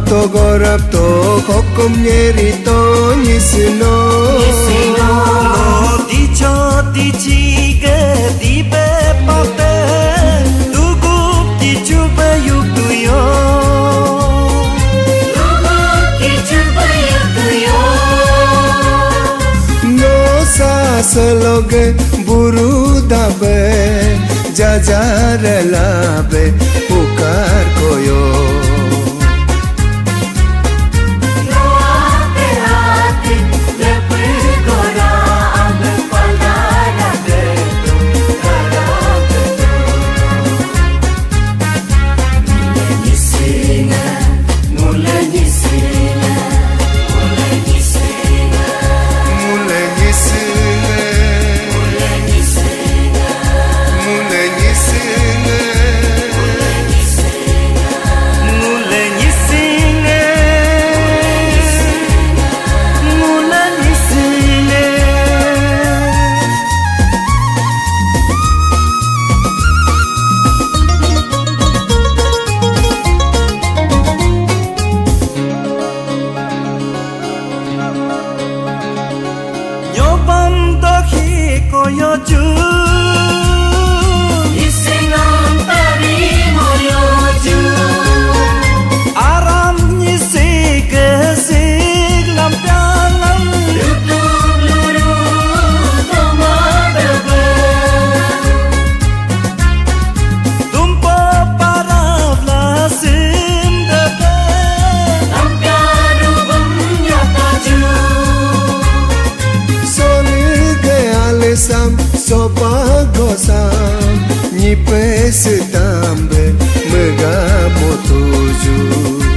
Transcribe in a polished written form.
to gorap to kokum nyeri to nyisino lo di cho di chi ge di be pa be tu gu di chu be yu tu yo no sa saloge buru dabe jajar labe pukar koyo koyo ju Isingan tari moyo ju aram ni sig sig lam dalam Lutuk luru toma bebe tumpo para vlasim debe Lampiaru nyata ju sam sopa gosam ni pes tambe mega motuju